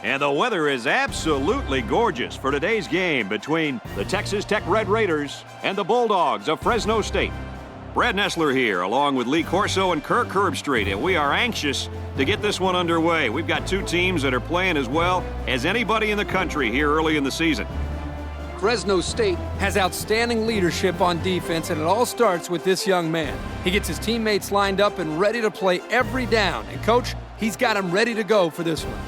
And the weather is absolutely gorgeous for today's game between the Texas Tech Red Raiders and the Bulldogs of Fresno State. Brad Nessler here, along with Lee Corso and Kirk Herbstreit, and we are anxious to get this one underway. We've got two teams that are playing as well as anybody in the country here early in the season. Fresno State has outstanding leadership on defense, and it all starts with this young man. He gets his teammates lined up and ready to play every down. And, Coach, he's got them ready to go for this one.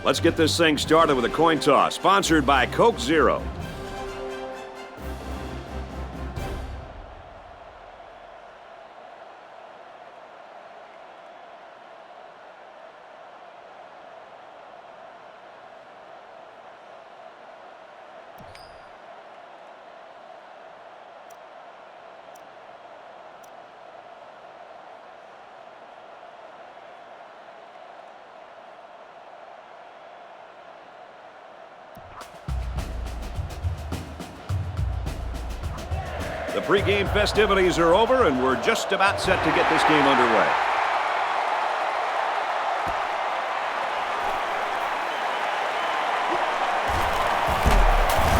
Let's get this thing started with a coin toss, sponsored by Coke Zero. The pregame festivities are over, and we're just about set to get this game underway.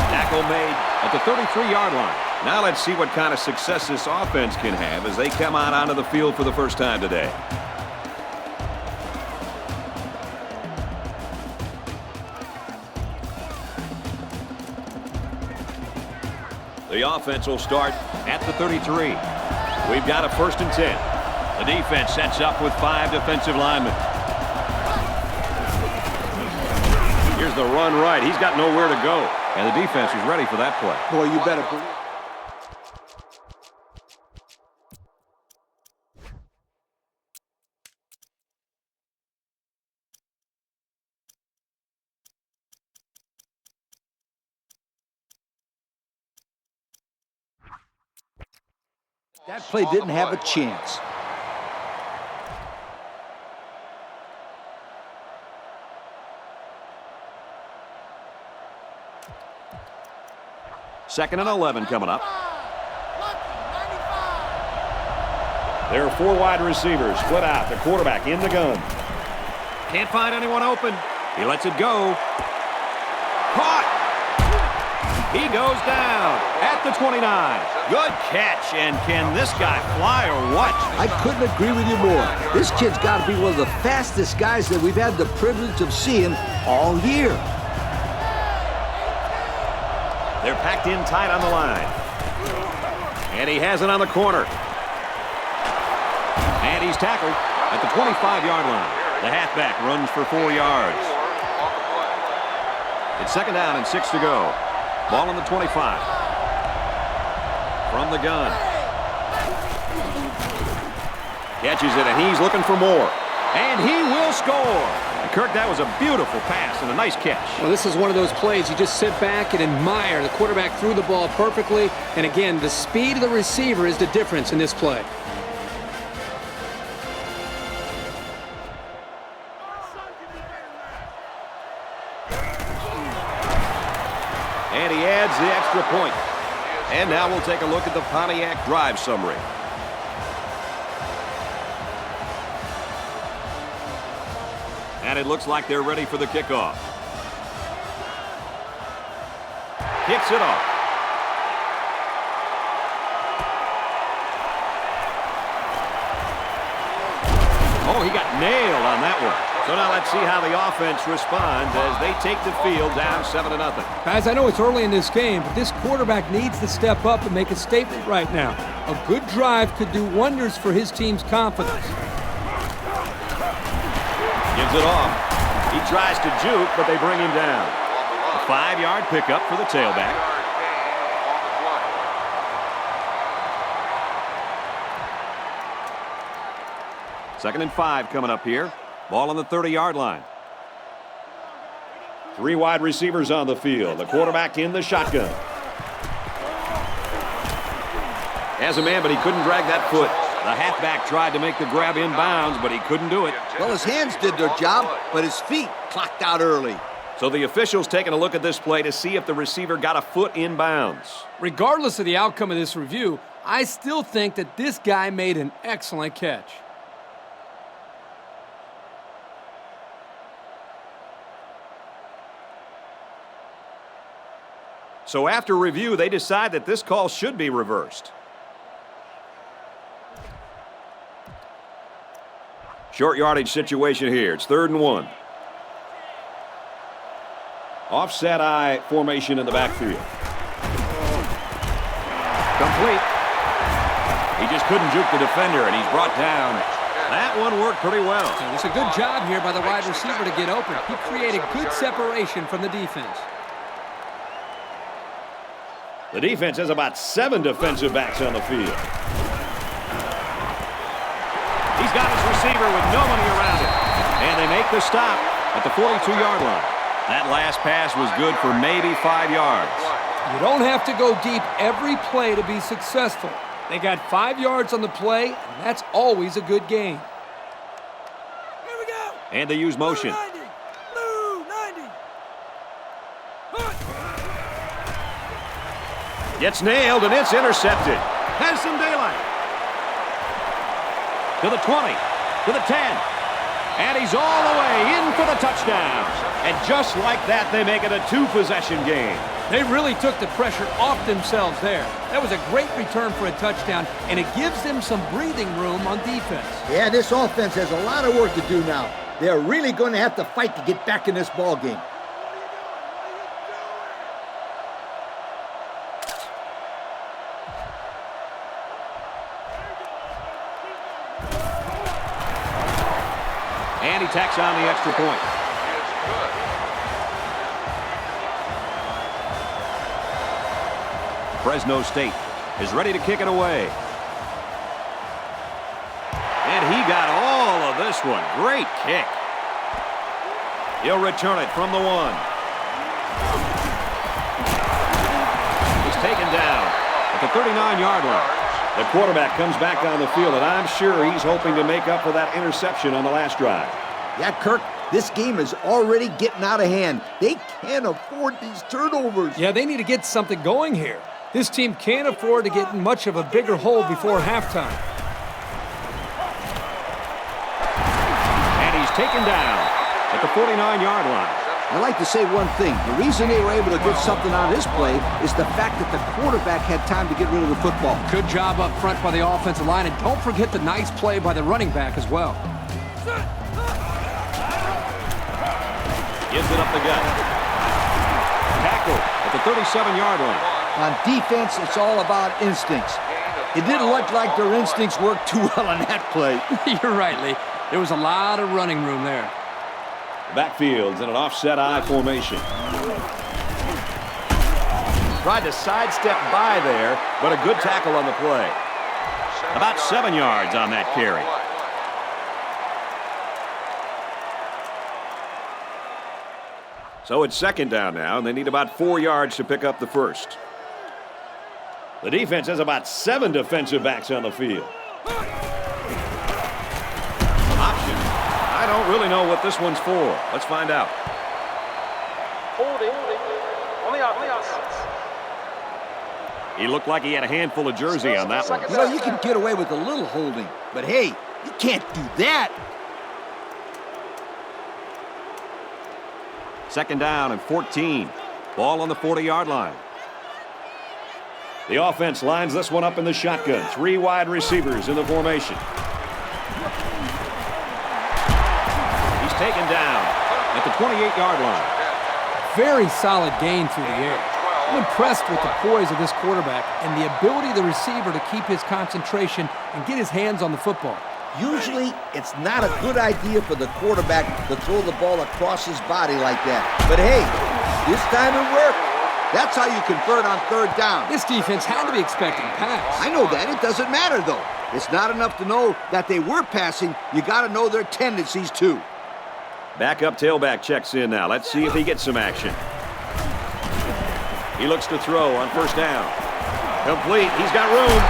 Tackle made at the 33-yard line. Now let's see what kind of success this offense can have as they come out onto the field for the first time today. The offense will start at the 33. We've got a 1st and 10. The defense sets up with 5 defensive linemen. Here's the run right. He's got nowhere to go. And the defense is ready for that play. Boy, you better believe. That play didn't have a chance. Second and 11 coming up. There are 4 wide receivers split out. The quarterback in the gun. Can't find anyone open. He lets it go. Caught! He goes down at the 29. Good catch, and can this guy fly or what? I couldn't agree with you more. This kid's got to be one of the fastest guys that we've had the privilege of seeing all year. They're packed in tight on the line. And he has it on the corner. And he's tackled at the 25-yard line. The halfback runs for 4 yards. It's 2nd down and 6 to go. Ball on the 25. From the gun. Catches it, and he's looking for more. And he will score. And Kirk, that was a beautiful pass and a nice catch. Well, this is one of those plays you just sit back and admire. The quarterback threw the ball perfectly. And, again, the speed of the receiver is the difference in this play. And he adds the extra point. And now we'll take a look at the Pontiac drive summary. And it looks like they're ready for the kickoff. Kicks it off. Oh, he got nailed on that one. So now let's see how the offense responds as they take the field down 7-0. Guys, I know it's early in this game, but this quarterback needs to step up and make a statement right now. A good drive could do wonders for his team's confidence. Gives it off. He tries to juke, but they bring him down. A 5-yard pickup for the tailback. Second and 5 coming up here. Ball on the 30-yard line. 3 wide receivers on the field. The quarterback in the shotgun. Has a man, but he couldn't drag that foot. The halfback tried to make the grab inbounds, but he couldn't do it. Well, his hands did their job, but his feet clocked out early. So the official's taking a look at this play to see if the receiver got a foot inbounds. Regardless of the outcome of this review, I still think that this guy made an excellent catch. So after review, they decide that this call should be reversed. Short yardage situation here. It's 3rd and 1. Offset I formation in the backfield. Complete. He just couldn't juke the defender, and he's brought down. That one worked pretty well. It's a good job here by the wide receiver to get open. He created good separation from the defense. The defense has about 7 defensive backs on the field. He's got his receiver with nobody around him. And they make the stop at the 42-yard line. That last pass was good for maybe 5 yards. You don't have to go deep every play to be successful. They got 5 yards on the play, and that's always a good gain. Here we go. And they use motion. Blue 90. Gets nailed, and it's intercepted. Has some daylight. To the 20, to the 10. And he's all the way in for the touchdown. And just like that, they make it a 2-possession game. They really took the pressure off themselves there. That was a great return for a touchdown, and it gives them some breathing room on defense. Yeah, this offense has a lot of work to do now. They're really going to have to fight to get back in this ball game. And he tacks on the extra point. Fresno State is ready to kick it away. And he got all of this one. Great kick. He'll return it from the 1. He's taken down at the 39-yard line. The quarterback comes back on the field, and I'm sure he's hoping to make up for that interception on the last drive. Yeah, Kirk, this game is already getting out of hand. They can't afford these turnovers. Yeah, they need to get something going here. This team can't afford to get in much of a bigger hole before halftime. And he's taken down at the 49-yard line. I'd like to say one thing. The reason they were able to get something on this play is the fact that the quarterback had time to get rid of the football. Good job up front by the offensive line, and don't forget the nice play by the running back as well. Gives it up the gut. Tackle at the 37-yard line. On defense, it's all about instincts. It didn't look like their instincts worked too well on that play. You're right, Lee. There was a lot of running room there. The backfield's in an offset I formation. Tried to sidestep by there, but a good tackle on the play. About 7 yards on that carry. So it's 2nd down now, and they need about 4 yards to pick up the first. The defense has about 7 defensive backs on the field. Option. I don't really know what this one's for. Let's find out. Holding. On the outside. He looked like he had a handful of jersey on that one. You know, you can get away with a little holding, but hey, you can't do that. 2nd down and 14. Ball on the 40-yard line. The offense lines this one up in the shotgun. 3 wide receivers in the formation. He's taken down at the 28-yard line. Very solid gain through the air. I'm impressed with the poise of this quarterback and the ability of the receiver to keep his concentration and get his hands on the football. Usually, it's not a good idea for the quarterback to throw the ball across his body like that. But hey, this time it worked. That's how you convert on 3rd down. This defense had to be expecting pass. I know that. It doesn't matter, though. It's not enough to know that they were passing. You got to know their tendencies, too. Backup tailback checks in now. Let's see if he gets some action. He looks to throw on 1st down. Complete. He's got room.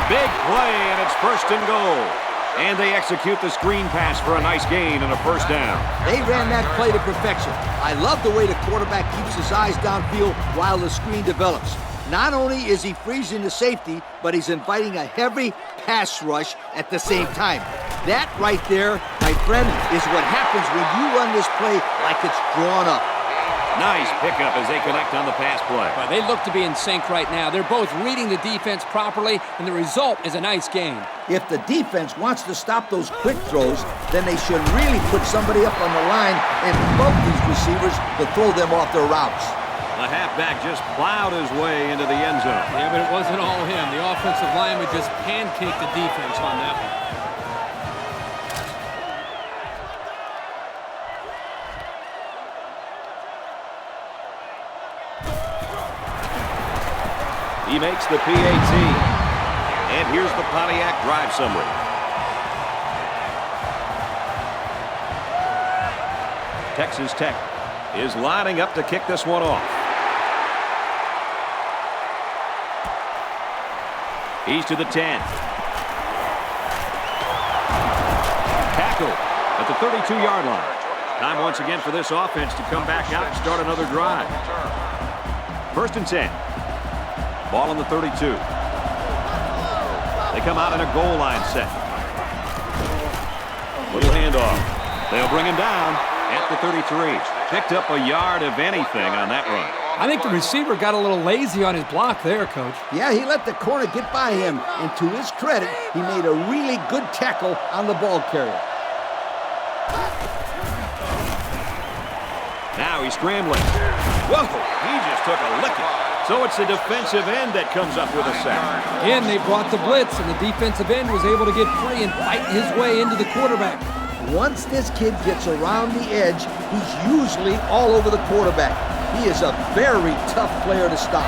Big play, and it's 1st and goal. And they execute the screen pass for a nice gain and a 1st down. They ran that play to perfection. I love the way the quarterback keeps his eyes downfield while the screen develops. Not only is he freezing the safety, but he's inviting a heavy pass rush at the same time. That right there, my friend, is what happens when you run this play like it's drawn up. Nice pickup as they connect on the pass play. Well, they look to be in sync right now. They're both reading the defense properly, and the result is a nice gain. If the defense wants to stop those quick throws, then they should really put somebody up on the line and bump these receivers to throw them off their routes. The halfback just plowed his way into the end zone. Yeah, but it wasn't all him. The offensive lineman just pancaked the defense on that one. He makes the PAT. And here's the Pontiac drive summary. Texas Tech is lining up to kick this one off. He's to the 10. Tackle at the 32-yard line. Time once again for this offense to come back out and start another drive. 1st and 10. Ball on the 32. They come out in a goal line set. Little handoff. They'll bring him down at the 33. Picked up a yard of anything on that run. I think the receiver got a little lazy on his block there, Coach. Yeah, he let the corner get by him, and to his credit, he made a really good tackle on the ball carrier. Now he's scrambling. Whoa, he just took a licking. So it's the defensive end that comes up with a sack. Again, they brought the blitz, and the defensive end was able to get free and fight his way into the quarterback. Once this kid gets around the edge, he's usually all over the quarterback. He is a very tough player to stop.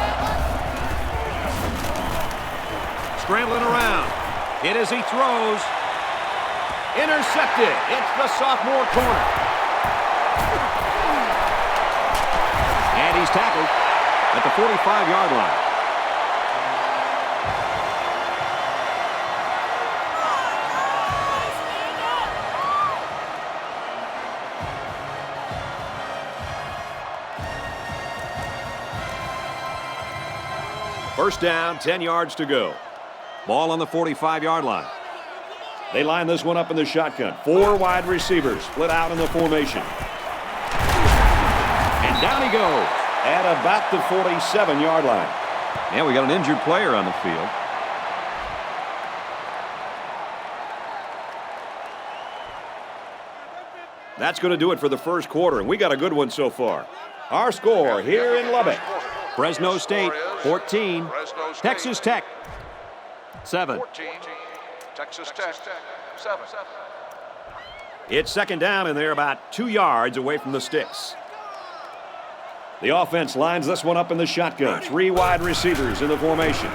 Scrambling around. Hit as he throws. Intercepted. It's the sophomore corner. And he's tackled at the 45-yard line. First down, 10 yards to go. Ball on the 45-yard line. They line this one up in the shotgun. 4 wide receivers split out in the formation. And down he goes at about the 47-yard line. And we got an injured player on the field. That's going to do it for the first quarter, and we got a good one so far. Our score here in Lubbock: Fresno State 14, Texas Tech 7. 14, Texas Tech 7. It's second down, and they're about 2 yards away from the sticks. The offense lines this one up in the shotgun. 3 wide receivers in the formation.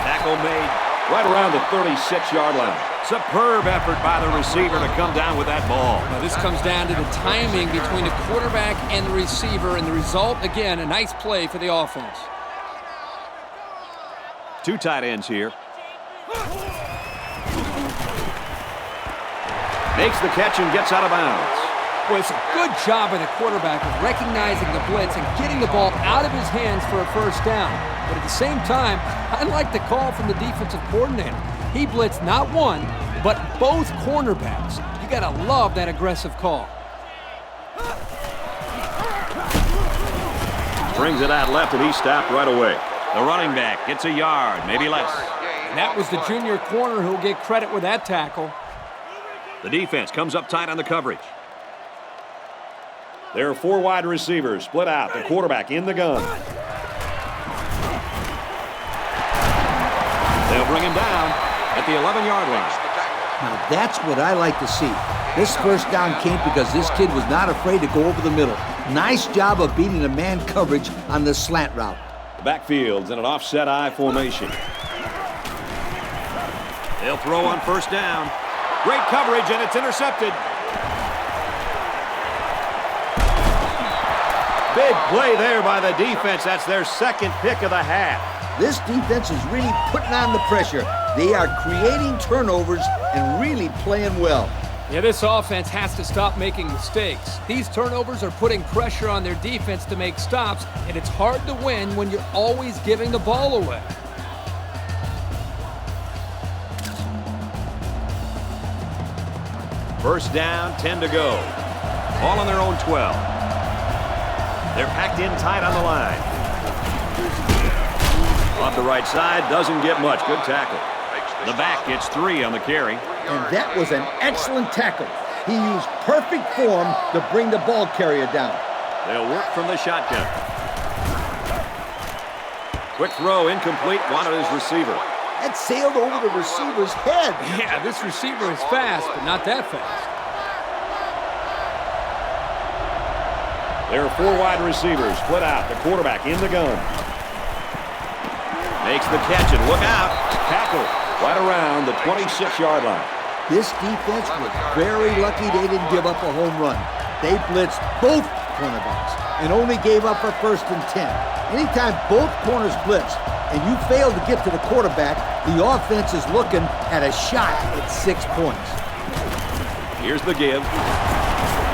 Tackle made right around the 36-yard line. Superb effort by the receiver to come down with that ball. Now, this comes down to the timing between the quarterback and the receiver, and the result, again, a nice play for the offense. 2 tight ends here. Makes the catch and gets out of bounds. Well, it's a good job by the quarterback of recognizing the blitz and getting the ball out of his hands for a first down. But at the same time, I like the call from the defensive coordinator. He blitzed not one, but both cornerbacks. You got to love that aggressive call. Brings it out left, and he stopped right away. The running back gets a yard, maybe less. And that was the junior corner who'll get credit with that tackle. The defense comes up tight on the coverage. There are 4 wide receivers split out. The quarterback in the gun. They'll bring him down at the 11-yard line. Now that's what I like to see. This first down came because this kid was not afraid to go over the middle. Nice job of beating the man coverage on the slant route. The backfield's in an offset I formation. They'll throw on first down. Great coverage, and it's intercepted. Big play there by the defense. That's their second pick of the half. This defense is really putting on the pressure. They are creating turnovers and really playing well. Yeah, this offense has to stop making mistakes. These turnovers are putting pressure on their defense to make stops, and it's hard to win when you're always giving the ball away. First down, 10 to go. Ball on their own 12. They're packed in tight on the line. Off the right side, doesn't get much. Good tackle. The back gets 3 on the carry. And that was an excellent tackle. He used perfect form to bring the ball carrier down. They'll work from the shotgun. Quick throw, incomplete, wanted his receiver. That sailed over the receiver's head. Yeah, this receiver is fast, but not that fast. There are 4 wide receivers split out. The quarterback in the gun. Makes the catch and look out. Tackle right around the 26-yard line. This defense was very lucky they didn't give up a home run. They blitzed both cornerbacks and only gave up a 1st and 10. Anytime both corners blitz and you fail to get to the quarterback, the offense is looking at a shot at 6 points. Here's the give.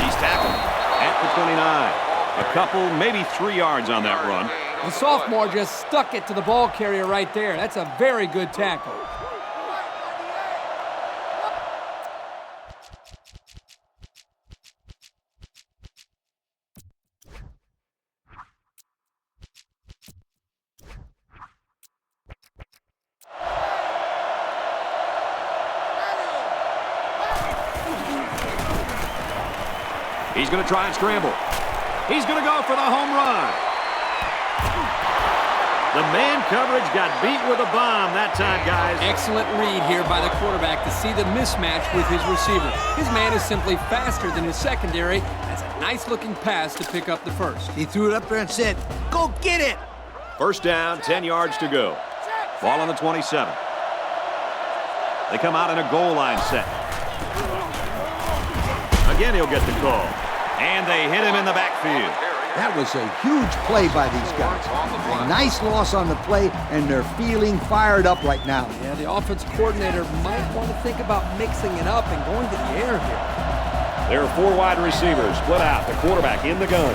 He's tackled at the 29. A couple, maybe 3 yards on that run. The sophomore just stuck it to the ball carrier right there. That's a very good tackle. He's going to try and scramble. He's going to go for the home run. The man coverage got beat with a bomb that time, guys. Excellent read here by the quarterback to see the mismatch with his receiver. His man is simply faster than his secondary. That's a nice-looking pass to pick up the first. He threw it up there and said, "Go get it!" First down, 10 yards to go. Ball on the 27. They come out in a goal line set. Again, he'll get the call. And they hit him in the backfield. That was a huge play by these guys. A nice loss on the play, and they're feeling fired up right now. Yeah, the offense coordinator might want to think about mixing it up and going to the air here. There are 4 wide receivers split out. The quarterback in the gun.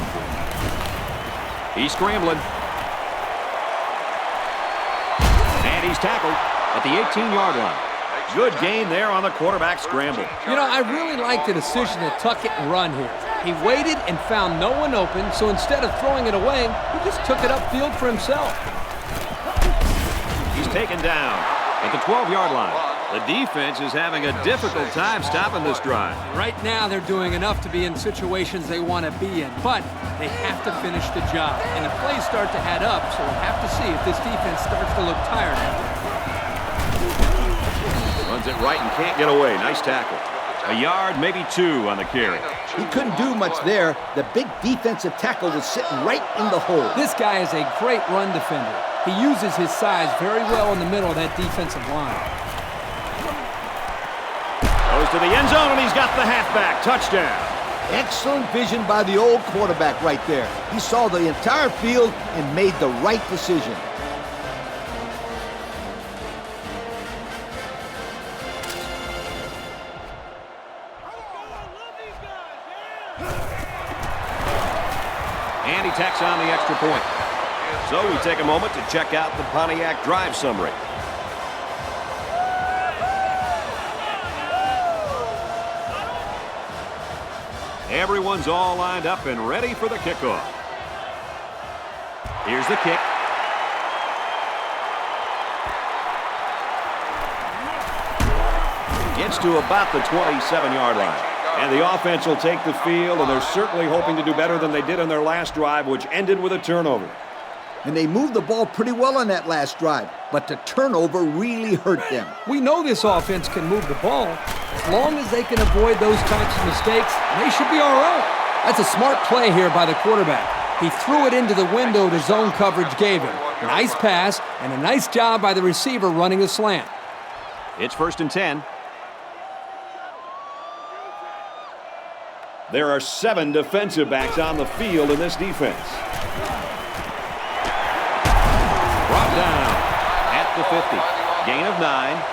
He's scrambling. And he's tackled at the 18-yard line. Good gain there on the quarterback scramble. You know, I really like the decision to tuck it and run here. He waited and found no one open, so instead of throwing it away, he just took it upfield for himself. He's taken down at the 12-yard line. The defense is having a difficult time stopping this drive. Right now, they're doing enough to be in situations they want to be in, but they have to finish the job. And the plays start to add up, so we'll have to see if this defense starts to look tired after. Runs it right and can't get away. Nice tackle. A yard, maybe 2 on the carry. He couldn't do much there. The big defensive tackle was sitting right in the hole. This guy is a great run defender. He uses his size very well in the middle of that defensive line. Goes to the end zone, and he's got the halfback. Touchdown. Excellent vision by the old quarterback right there. He saw the entire field and made the right decision. And he tacks on the extra point. So we take a moment to check out the Pontiac drive summary. Everyone's all lined up and ready for the kickoff. Here's the kick. Gets to about the 27-yard line. And the offense will take the field, and they're certainly hoping to do better than they did on their last drive, which ended with a turnover. And they moved the ball pretty well on that last drive, but the turnover really hurt them. We know this offense can move the ball. As long as they can avoid those types of mistakes, they should be all right. That's a smart play here by the quarterback. He threw it into the window the zone coverage gave him. Nice pass, and a nice job by the receiver running the slant. It's 1st and 10. There are 7 defensive backs on the field in this defense. Brought down at the 50. Gain of 9.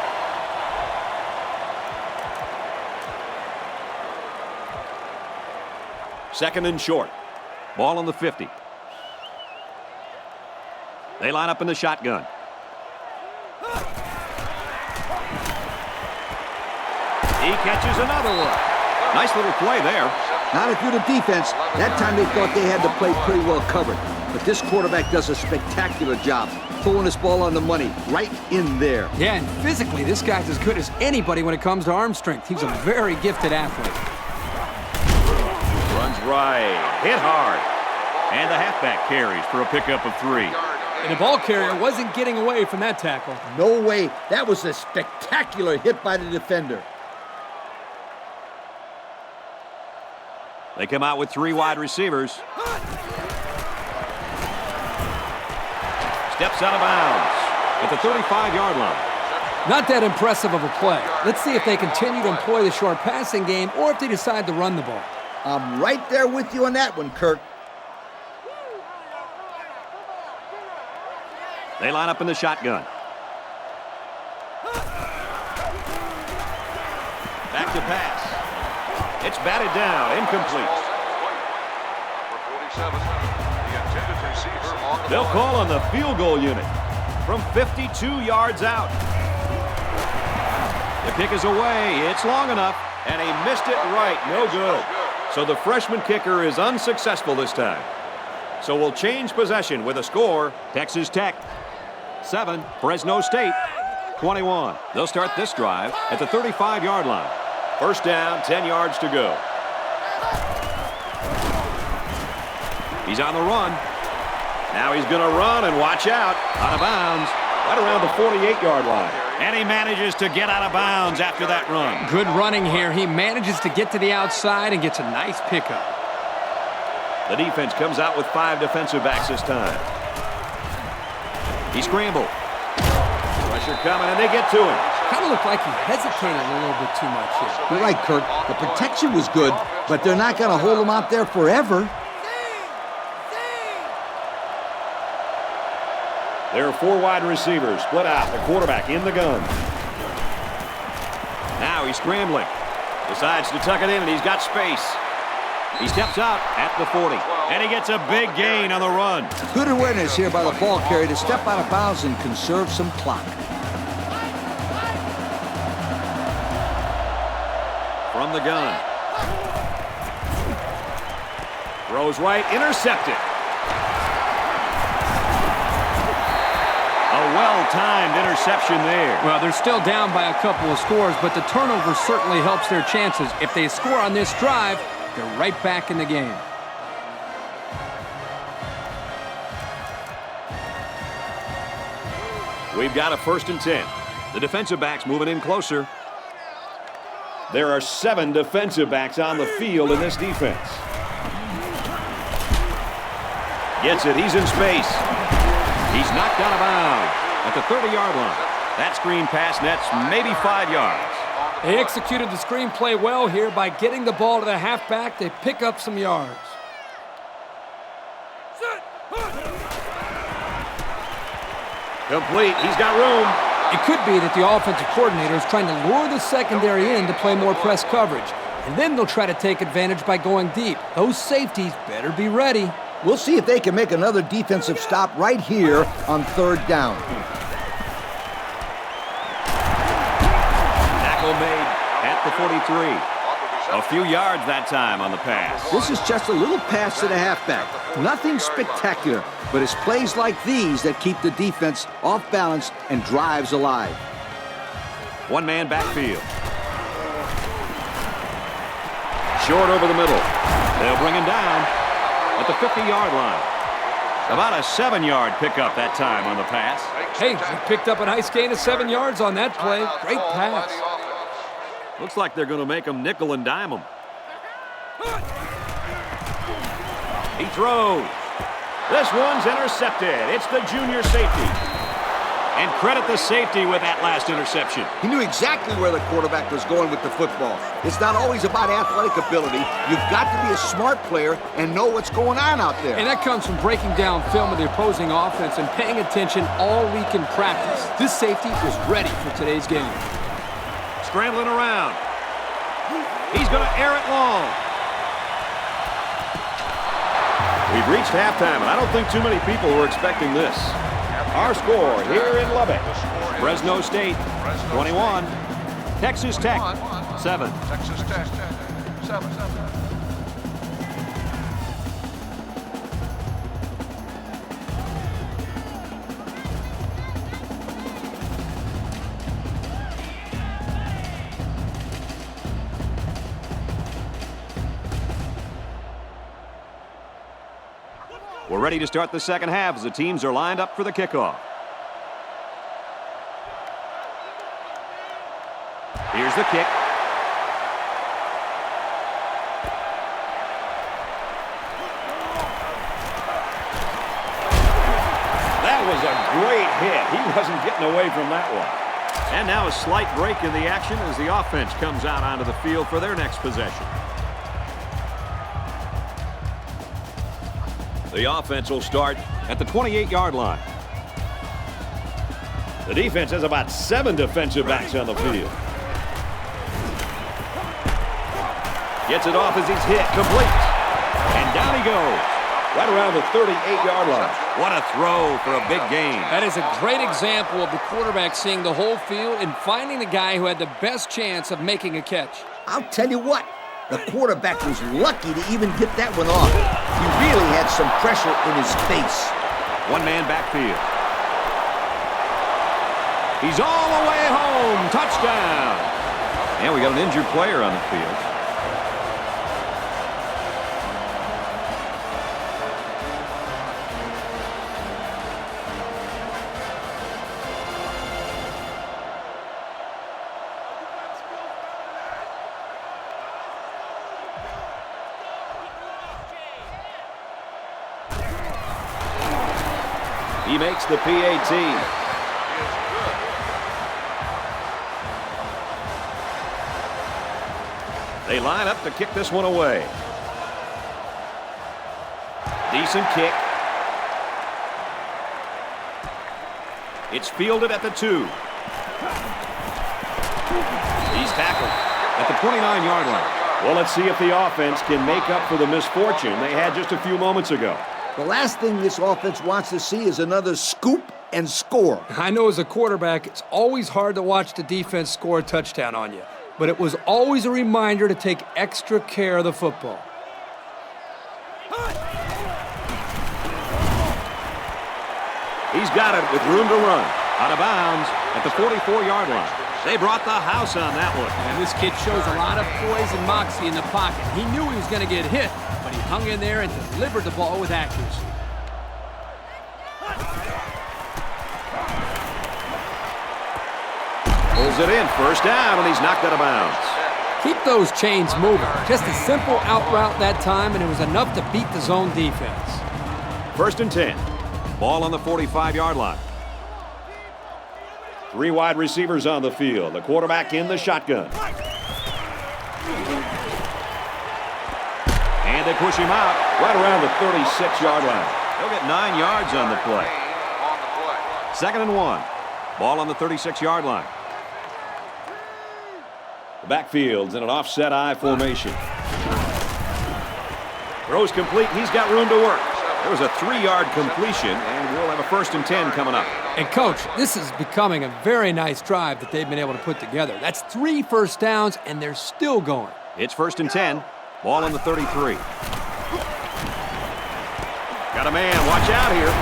Second and short. Ball on the 50. They line up in the shotgun. He catches another one. Nice little play there. Not if you're the defense. That time they thought they had the play pretty well covered. But this quarterback does a spectacular job pulling this ball on the money, right in there. Yeah, and physically, this guy's as good as anybody when it comes to arm strength. He's a very gifted athlete. Runs right, hit hard. And the halfback carries for a pickup of 3. And the ball carrier wasn't getting away from that tackle. No way. That was a spectacular hit by the defender. They come out with 3 wide receivers. Steps out of bounds at the 35-yard line. Not that impressive of a play. Let's see if they continue to employ the short passing game or if they decide to run the ball. I'm right there with you on that one, Kirk. They line up in the shotgun. Back to pass. It's batted down, incomplete. They'll call on the field goal unit from 52 yards out. The kick is away. It's long enough, and he missed it right. No good. So the freshman kicker is unsuccessful this time. So we'll change possession with a score. Texas Tech 7, Fresno State 21. They'll start this drive at the 35-yard line. First down, 10 yards to go. He's on the run. Now he's going to run and watch out. Out of bounds right around the 48-yard line. And he manages to get out of bounds after that run. Good running here. He manages to get to the outside and gets a nice pickup. The defense comes out with 5 defensive backs this time. He scrambled. Pressure coming, and they get to him. Kind of looked like he hesitated a little bit too much here. You're right, Kirk. The protection was good, but they're not going to hold him out there forever. There are 4 wide receivers split out. The quarterback in the gun. Now he's scrambling. Decides to tuck it in, and he's got space. He steps out at the 40, and he gets a big gain on the run. Good awareness here by the ball carrier to step out of bounds and conserve some clock. From the gun. Throws right, intercepted. A well-timed interception there. Well, they're still down by a couple of scores, but the turnover certainly helps their chances. If they score on this drive, they're right back in the game. We've got a 1st and 10. The defensive backs moving in closer. There are 7 defensive backs on the field in this defense. Gets it. He's in space. He's knocked out of bounds at the 30-yard line. That screen pass nets maybe 5 yards. They executed the screenplay well here by getting the ball to the halfback. They pick up some yards. Complete. He's got room. It could be that the offensive coordinator is trying to lure the secondary in to play more press coverage. And then they'll try to take advantage by going deep. Those safeties better be ready. We'll see if they can make another defensive stop right here on 3rd down. Tackle made at the 43. A few yards that time on the pass. This is just a little pass to the halfback. Nothing spectacular, but it's plays like these that keep the defense off balance and drives alive. 1-man backfield. Short over the middle. They'll bring him down at the 50-yard line. About a 7-yard pickup that time on the pass. Hey, they picked up a nice gain of 7 yards on that play. Great pass. Looks like they're going to make him nickel and dime him. He throws. This one's intercepted. It's the junior safety. And credit the safety with that last interception. He knew exactly where the quarterback was going with the football. It's not always about athletic ability. You've got to be a smart player and know what's going on out there. And that comes from breaking down film of the opposing offense and paying attention all week in practice. This safety was ready for today's game. Scrambling around. He's going to air it long. We've reached halftime, and I don't think too many people were expecting this. Our score here in Lubbock, Fresno State 21, Texas Tech 7. Texas Tech 7. We're ready to start the second half as the teams are lined up for the kickoff. Here's the kick. That was a great hit. He wasn't getting away from that one. And now a slight break in the action as the offense comes out onto the field for their next possession. The offense will start at the 28-yard line. The defense has about 7 defensive backs on the field. Gets it off as he's hit, complete. And down he goes, right around the 38-yard line. What a throw for a big gain. That is a great example of the quarterback seeing the whole field and finding the guy who had the best chance of making a catch. I'll tell you what, the quarterback was lucky to even get that one off. He really had some pressure in his face. One-man backfield. He's all the way home. Touchdown. And we got an injured player on the field. He makes the PAT. They line up to kick this one away. Decent kick. It's fielded at the 2. He's tackled at the 29-yard line. Well, let's see if the offense can make up for the misfortune they had just a few moments ago. The last thing this offense wants to see is another scoop and score. I know as a quarterback, it's always hard to watch the defense score a touchdown on you, but it was always a reminder to take extra care of the football. He's got it with room to run. Out of bounds at the 44-yard line. They brought the house on that one. And this kid shows a lot of poise and moxie in the pocket. He knew he was going to get hit, but he hung in there and delivered the ball with accuracy. Pulls it in, first down, and he's knocked out of bounds. Keep those chains moving. Just a simple out route that time, and it was enough to beat the zone defense. First and 10. Ball on the 45-yard line. 3 wide receivers on the field. The quarterback in the shotgun. And they push him out right around the 36-yard line. They'll get 9 yards on the play. Second and 1. Ball on the 36-yard line. The backfield's in an offset I formation. Throws complete. He's got room to work. There was a 3-yard completion, and we'll have a first and 10 coming up. And, Coach, this is becoming a very nice drive that they've been able to put together. That's 3 first downs, and they're still going. It's first and 10. Ball on the 33. Got a man. Watch out here.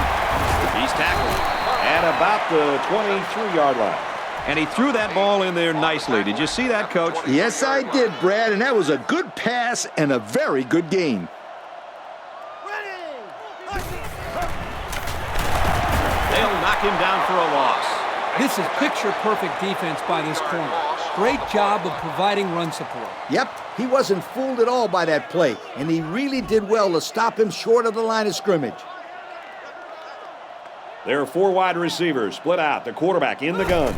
He's tackled at about the 23-yard line. And he threw that ball in there nicely. Did you see that, Coach? Yes, I did, Brad, and that was a good pass and a very good game. They'll knock him down for a loss. This is picture-perfect defense by this corner. Great job of providing run support. Yep, he wasn't fooled at all by that play, and he really did well to stop him short of the line of scrimmage. There are 4 wide receivers split out. The quarterback in the gun.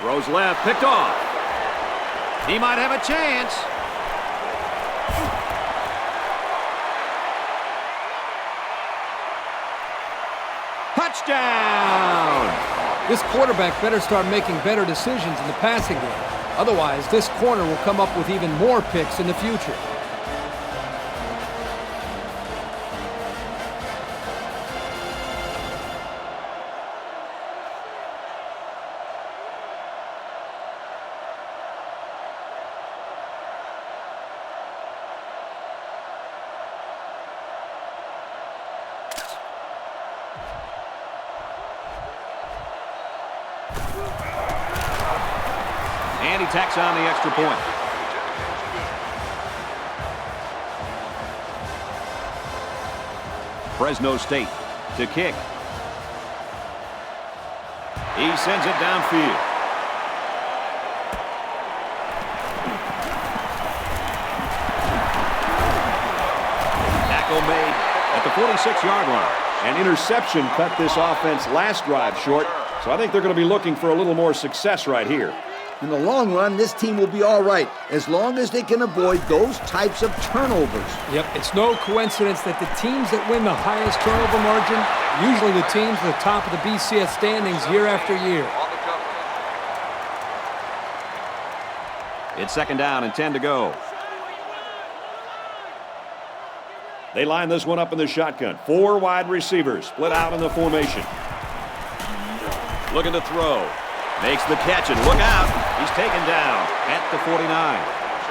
Throws left, picked off. He might have a chance. Touchdown! This quarterback better start making better decisions in the passing game. Otherwise, this corner will come up with even more picks in the future. And he tacks on the extra point. Fresno State to kick. He sends it downfield. Tackle made at the 46-yard line. An interception cut this offense last drive short, so I think they're going to be looking for a little more success right here. In the long run, this team will be all right, as long as they can avoid those types of turnovers. Yep, it's no coincidence that the teams that win the highest turnover margin, usually the teams at the top of the BCS standings year after year. It's second down and 10 to go. They line this one up in the shotgun. 4 wide receivers split out in the formation. Looking to throw. Makes the catch, and look out. He's taken down at the 49.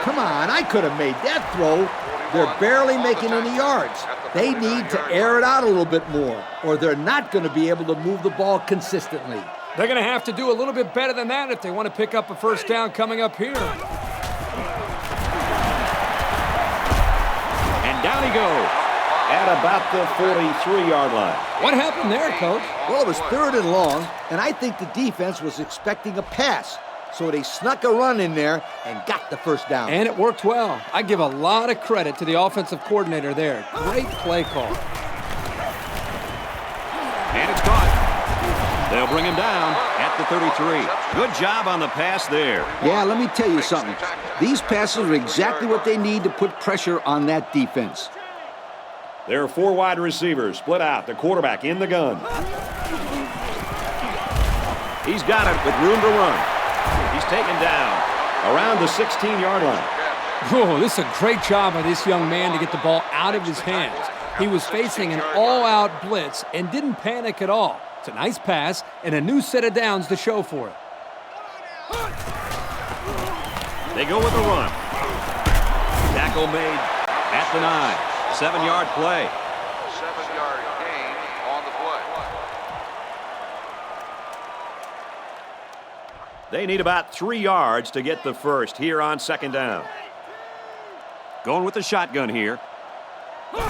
Come on, I could have made that throw. They're barely making any yards. They need to air it out a little bit more, or they're not going to be able to move the ball consistently. They're going to have to do a little bit better than that if they want to pick up a first down coming up here. And down he goes. At about the 43-yard line. What happened there, Coach? Well, it was 3rd and long, and I think the defense was expecting a pass. So they snuck a run in there and got the first down. And it worked well. I give a lot of credit to the offensive coordinator there. Great play call. And it's caught. They'll bring him down at the 33. Good job on the pass there. Yeah, let me tell you something. These passes are exactly what they need to put pressure on that defense. There are 4 wide receivers split out. The quarterback in the gun. He's got it with room to run. He's taken down Around the 16-yard line. Oh, this is a great job by this young man to get the ball out of his hands. He was facing an all-out blitz and didn't panic at all. It's a nice pass and a new set of downs to show for it. They go with the run. Tackle made at the 9. 7-yard play. 7-yard gain on the play. They need about 3 yards to get the first here on second down. Going with the shotgun here. And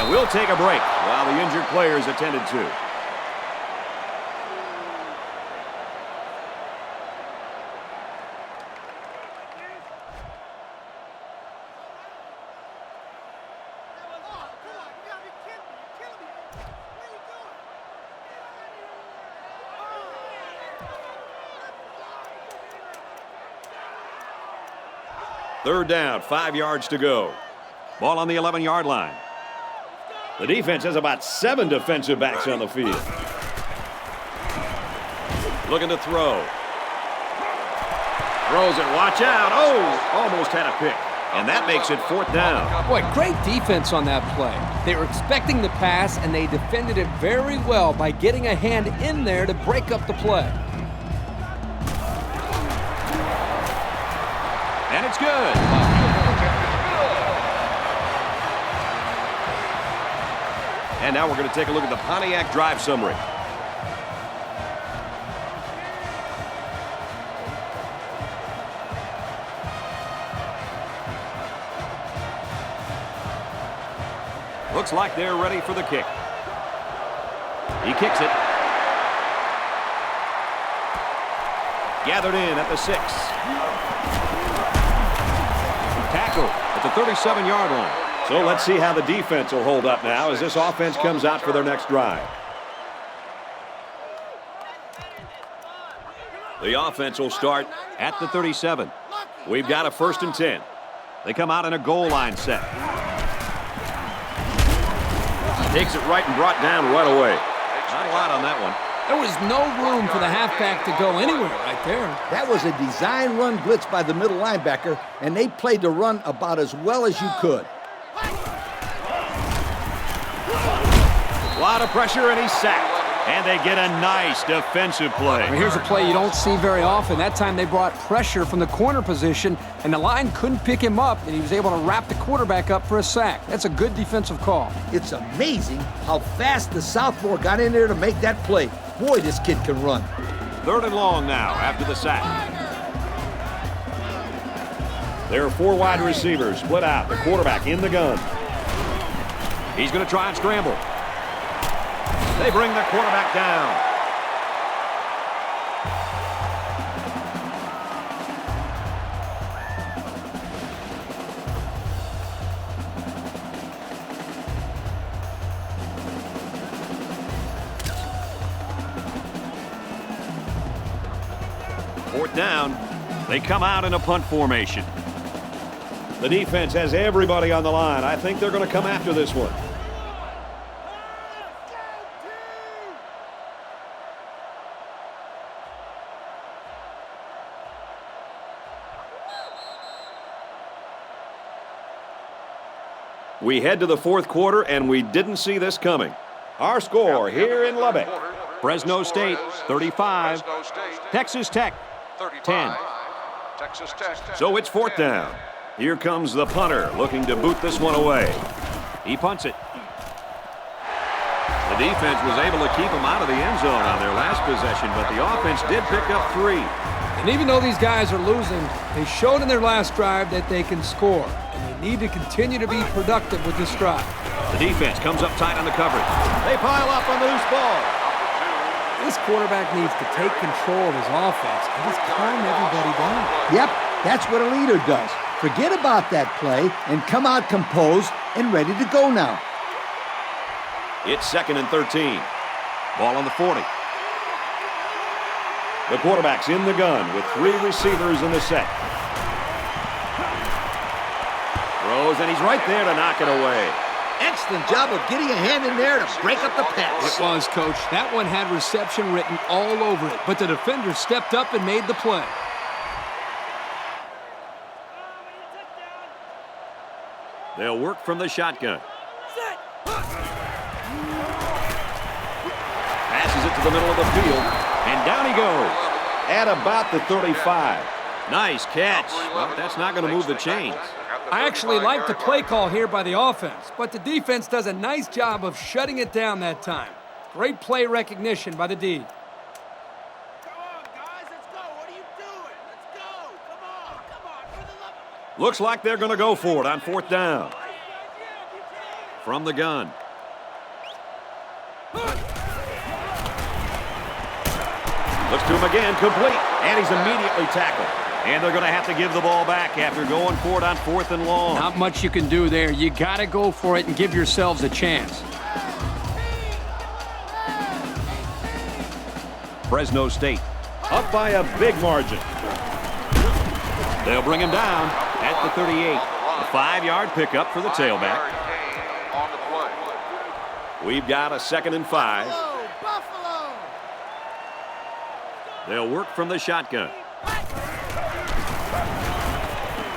we'll take a break while the injured player is attended to. Third down, 5 yards to go. Ball on the 11-yard line. The defense has about 7 defensive backs on the field. Looking to throw. Throws it, watch out. Oh, almost had a pick. And that makes it 4th down. Boy, great defense on that play. They were expecting the pass, and they defended it very well by getting a hand in there to break up the play. And it's good. And now we're going to take a look at the Pontiac drive summary. Looks like they're ready for the kick. He kicks it. Gathered in at the 6. Tackle at the 37-yard line. So let's see how the defense will hold up now as this offense comes out for their next drive. The offense will start at the 37. We've got a 1st and 10. They come out in a goal line set. Takes it right and brought down right away. Not a lot on that one. There was no room for the halfback to go anywhere right there. That was a design run blitz by the middle linebacker, and they played the run about as well as you could. A lot of pressure, and he's sacked. And they get a nice defensive play. Well, here's a play you don't see very often. That time they brought pressure from the corner position, and the line couldn't pick him up, and he was able to wrap the quarterback up for a sack. That's a good defensive call. It's amazing how fast the sophomore got in there to make that play. Boy, this kid can run. 3rd and long now after the sack. There are 4 wide receivers split out. The quarterback in the gun. He's going to try and scramble. They bring the quarterback down. Fourth down. They come out in a punt formation. The defense has everybody on the line. I think they're going to come after this one. We head to the fourth quarter, and we didn't see this coming. Our score here in Lubbock. Fresno State, 35. Texas Tech, 10. Texas Tech. So it's fourth down. Here comes the punter looking to boot this one away. He punts it. The defense was able to keep them out of the end zone on their last possession, but the offense did pick up 3. And even though these guys are losing, they showed in their last drive that they can score. And they need to continue to be productive with this drive. The defense comes up tight on the coverage. They pile up on the loose ball. This quarterback needs to take control of his offense and just calm everybody down. Yep, that's what a leader does. Forget about that play and come out composed and ready to go now. It's 2nd and 13. Ball on the 40. The quarterback's in the gun with 3 receivers in the set. Throws, and he's right there to knock it away. Excellent job of getting a hand in there to break up the pass. It was, Coach. That one had reception written all over it, but the defender stepped up and made the play. They'll work from the shotgun. Passes it to the middle of the field, and down he goes. At about the 35. Nice catch. Well, that's not going to move the chains. I actually like the play call here by the offense, but the defense does a nice job of shutting it down that time. Great play recognition by the D. Come on, guys, let's go. What are you doing? Let's go. Come on, for the love of... Looks like they're going to go for it on fourth down. From the gun. Looks to him again, complete, and he's immediately tackled. And they're going to have to give the ball back after going for it on 4th and long. Not much you can do there. You got to go for it and give yourselves a chance. Fresno State Up by a big margin. They'll bring him down at the 38. A 5-yard pickup for the tailback. On the play. We've got a 2nd and 5. Buffalo! They'll work from the shotgun.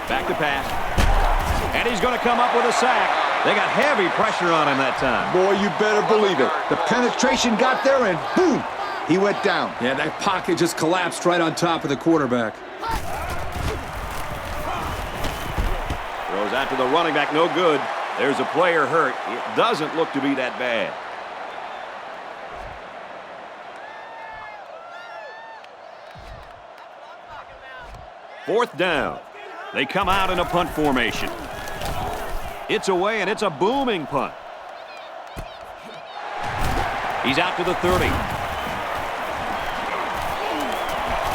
Back to pass. And he's going to come up with a sack. They got heavy pressure on him that time. Boy, you better believe it. The penetration got there and boom, he went down. Yeah, that pocket just collapsed right on top of the quarterback. Throws out to the running back, no good. There's a player hurt. It doesn't look to be that bad. Fourth down. They come out in a punt formation. It's away, and it's a booming punt. He's out to the 30.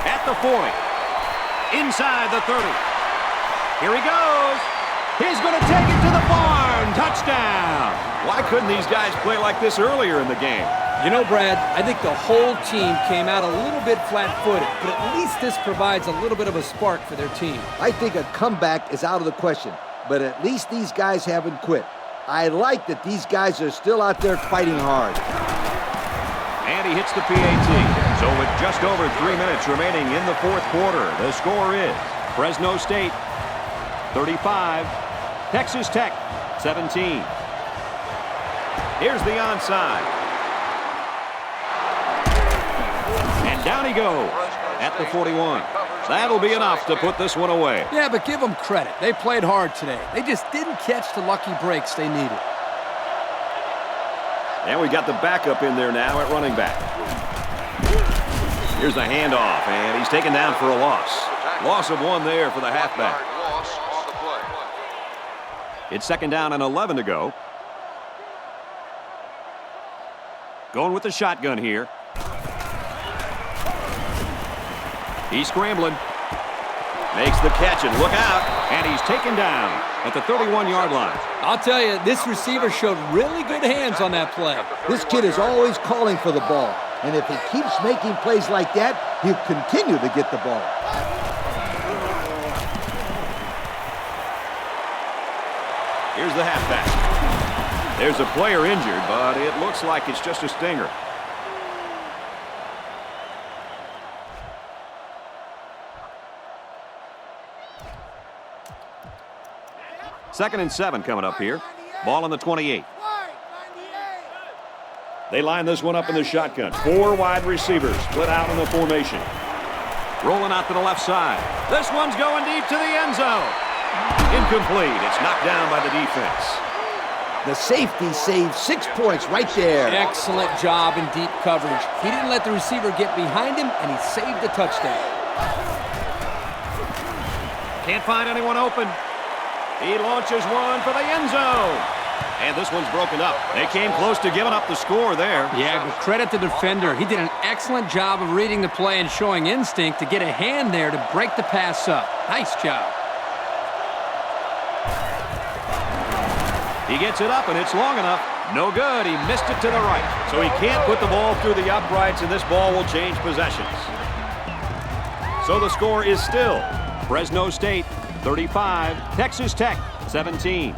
At the 40. Inside the 30. Here he goes. He's going to take it to the barn. Touchdown. Why couldn't these guys play like this earlier in the game? You know, Brad, I think the whole team came out a little bit flat-footed, but at least this provides a little bit of a spark for their team. I think a comeback is out of the question, but at least these guys haven't quit. I like that these guys are still out there fighting hard. And he hits the PAT. So with just over 3 minutes remaining in the fourth quarter, the score is Fresno State 35, Texas Tech 17. Here's the onside. And down he goes at the 41. That'll be enough to put this one away. Yeah, but give them credit. They played hard today. They just didn't catch the lucky breaks they needed. And we got the backup in there now at running back. Here's the handoff, and he's taken down for a loss. Loss of 1 there for the halfback. Loss on the play. It's 2nd down and 11 to go. Going with the shotgun here. He's scrambling. Makes the catch, and look out. And he's taken down at the 31-yard line. I'll tell you, this receiver showed really good hands on that play. This kid is always calling for the ball, and if he keeps making plays like that, he'll continue to get the ball. Here's the halfback. There's a player injured, but it looks like it's just a stinger. Second and 7 coming up here. Ball on the 28. They line this one up in the shotgun. 4 wide receivers split out in the formation. Rolling out to the left side. This one's going deep to the end zone. Incomplete. It's knocked down by the defense. The safety saved 6 points right there. Excellent job in deep coverage. He didn't let the receiver get behind him, and he saved the touchdown. Can't find anyone open. He launches one for the end zone. And this one's broken up. They came close to giving up the score there. Yeah, but credit the defender. He did an excellent job of reading the play and showing instinct to get a hand there to break the pass up. Nice job. He gets it up, and it's long enough. No good. He missed it to the right. So he can't put the ball through the uprights, and this ball will change possessions. So the score is still Fresno State 35, Texas Tech 17.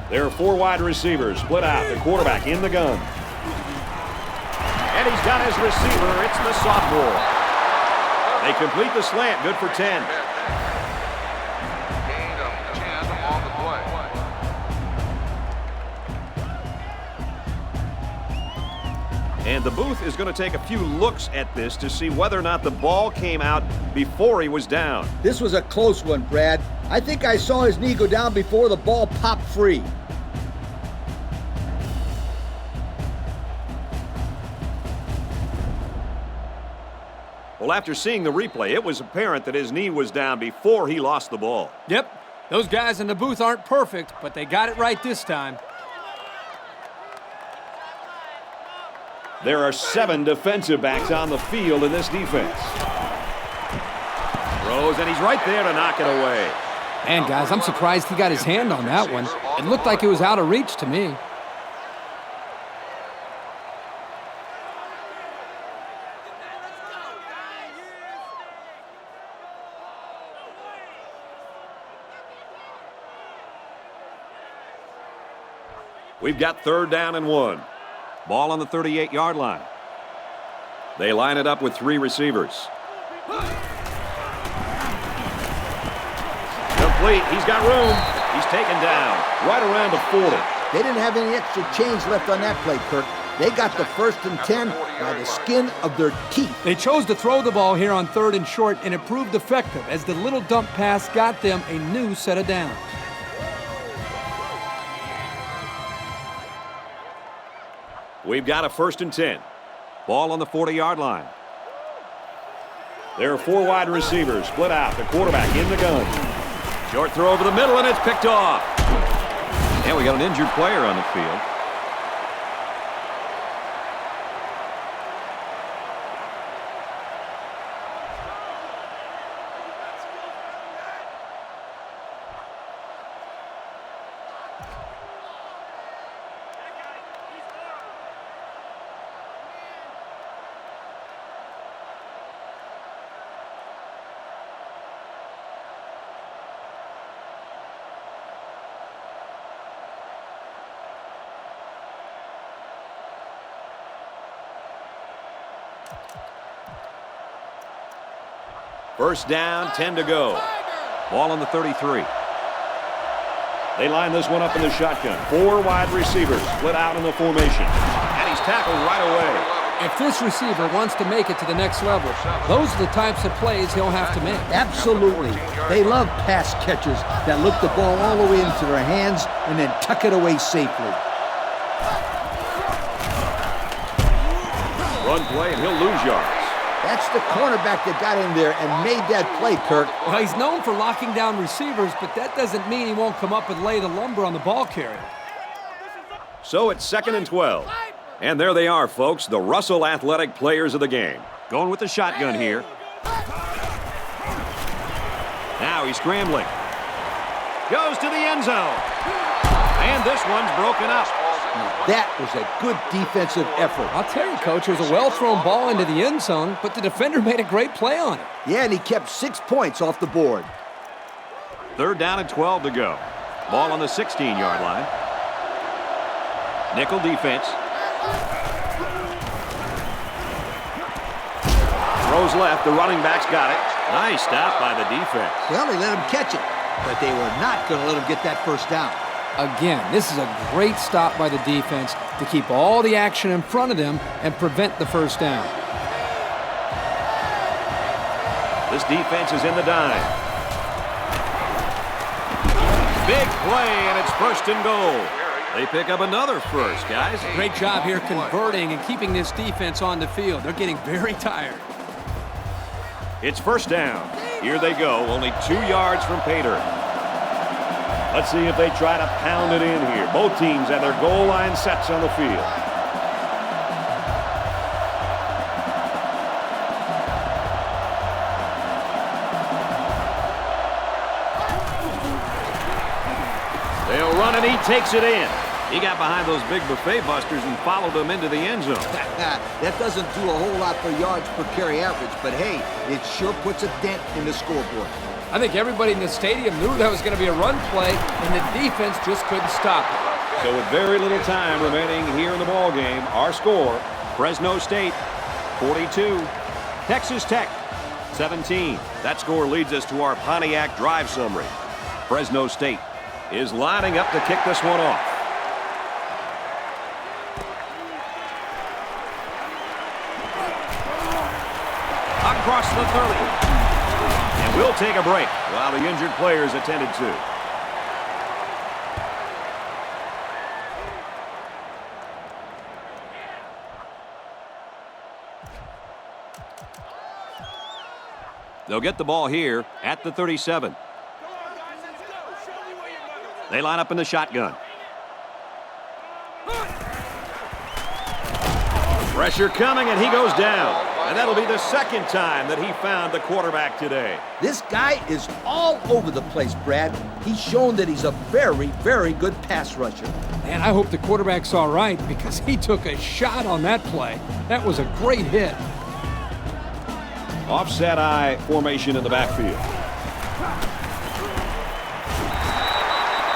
There are 4 wide receivers split out. The quarterback in the gun. And he's got his receiver. It's the sophomore. They complete the slant. Good for 10. Gain of 10 on the play. And the booth is going to take a few looks at this to see whether or not the ball came out before he was down. This was a close one, Brad. I think I saw his knee go down before the ball popped free. Well, after seeing the replay, it was apparent that his knee was down before he lost the ball. Yep, those guys in the booth aren't perfect, but they got it right this time. There are 7 defensive backs on the field in this defense. Throws, and he's right there to knock it away. Man, guys, I'm surprised he got his hand on that one. It looked like it was out of reach to me. We've got 3rd down and 1. Ball on the 38-yard line. They line it up with 3 receivers. Complete. He's got room. He's taken down right around the 40. They didn't have any extra change left on that play, Kirk. They got the 1st and 10 by the skin of their teeth. They chose to throw the ball here on 3rd and short, and it proved effective as the little dump pass got them a new set of downs. We've got a 1st and 10. Ball on the 40-yard line. There are 4 wide receivers split out. The quarterback in the gun. Short throw over the middle, and it's picked off. And we got an injured player on the field. First down, 10 to go. Ball on the 33. They line this one up in the shotgun. 4 wide receivers split out in the formation. And he's tackled right away. If this receiver wants to make it to the next level, those are the types of plays he'll have to make. Absolutely. They love pass catchers that look the ball all the way into their hands and then tuck it away safely. Run play, and he'll lose yards. That's the cornerback that got in there and made that play, Kirk. Well, he's known for locking down receivers, but that doesn't mean he won't come up and lay the lumber on the ball carrier. So it's 2nd and 12. And there they are, folks, the Russell Athletic players of the game. Going with the shotgun here. Now he's scrambling. Goes to the end zone. And this one's broken up. That was a good defensive effort. I'll tell you, Coach, it was a well-thrown ball into the end zone, but the defender made a great play on it. Yeah, and he kept 6 points off the board. 3rd down and 12 to go. Ball on the 16-yard line. Nickel defense. Throws left. The running back's got it. Nice stop by the defense. Well, they let him catch it, but they were not going to let him get that first down. Again, this is a great stop by the defense to keep all the action in front of them and prevent the first down. This defense is in the dime. Big play, and it's 1st and goal. They pick up another first, guys. Great job here converting and keeping this defense on the field. They're getting very tired. It's 1st down. Here they go, only 2 yards from pay dirt. Let's see if they try to pound it in here. Both teams have their goal line sets on the field. They'll run and he takes it in. He got behind those big buffet busters and followed them into the end zone. That doesn't do a whole lot for yards per carry average, but hey, it sure puts a dent in the scoreboard. I think everybody in the stadium knew that was going to be a run play, and the defense just couldn't stop it. So with very little time remaining here in the ball game, our score, Fresno State, 42. Texas Tech, 17. That score leads us to our Pontiac drive summary. Fresno State is lining up to kick this one off. Across the 30. And we'll take a break while the injured players attended to. They'll get the ball here at the 37. They line up in the shotgun. Pressure coming, and he goes down. And that'll be the 2nd time that he found the quarterback today. This guy is all over the place, Brad. He's shown that he's a very, very good pass rusher. Man, I hope the quarterback's all right because he took a shot on that play. That was a great hit. offset I formation in the backfield.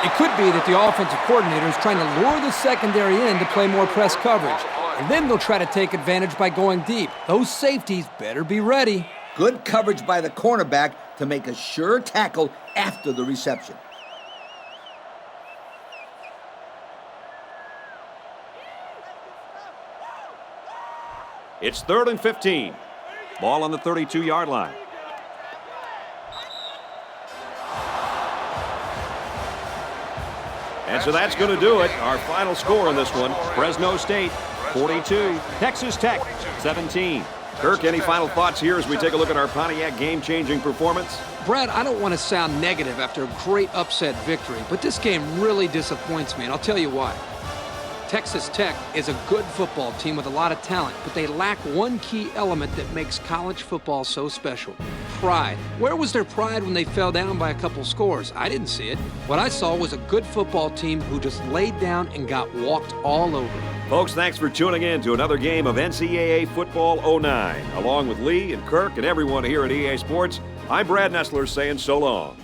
It could be that the offensive coordinator is trying to lure the secondary in to play more press coverage. And then they'll try to take advantage by going deep. Those safeties better be ready. Good coverage by the cornerback to make a sure tackle after the reception. It's 3rd and 15. Ball on the 32-yard line. And so that's going to do it. Our final score in this one, Fresno State 42, Texas Tech 17. Kirk, any final thoughts here as we take a look at our Pontiac game-changing performance? Brad, I don't want to sound negative after a great upset victory, but this game really disappoints me, and I'll tell you why. Texas Tech is a good football team with a lot of talent, but they lack one key element that makes college football so special: pride. Where was their pride when they fell down by a couple scores? I didn't see it. What I saw was a good football team who just laid down and got walked all over. Folks, thanks for tuning in to another game of NCAA Football 09. Along with Lee and Kirk and everyone here at EA Sports, I'm Brad Nessler saying so long.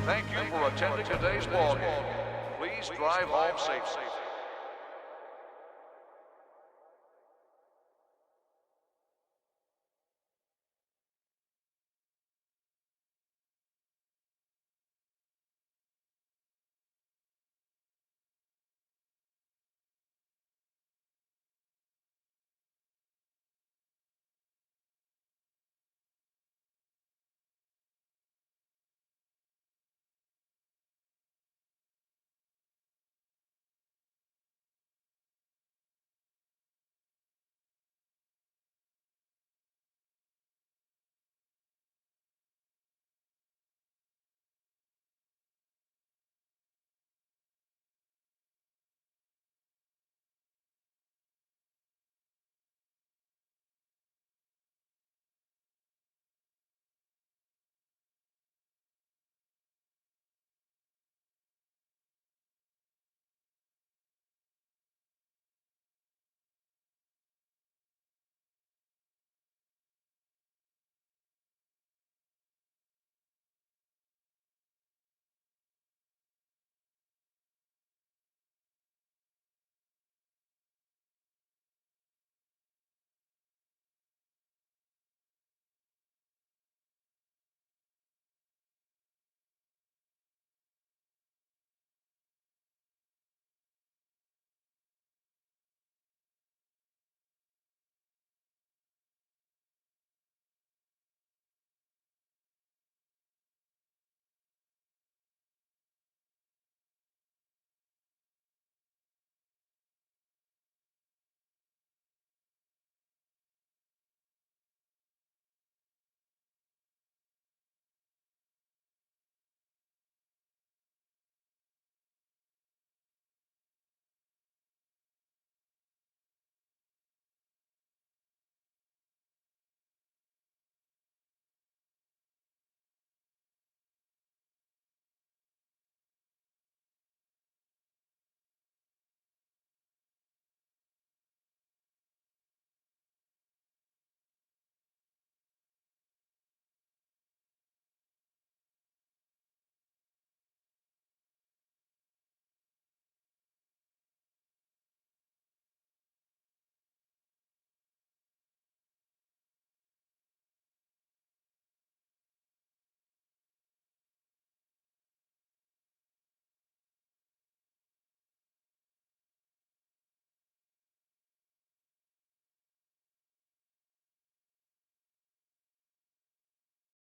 Thank you for attending today's ball game. Please drive home safely.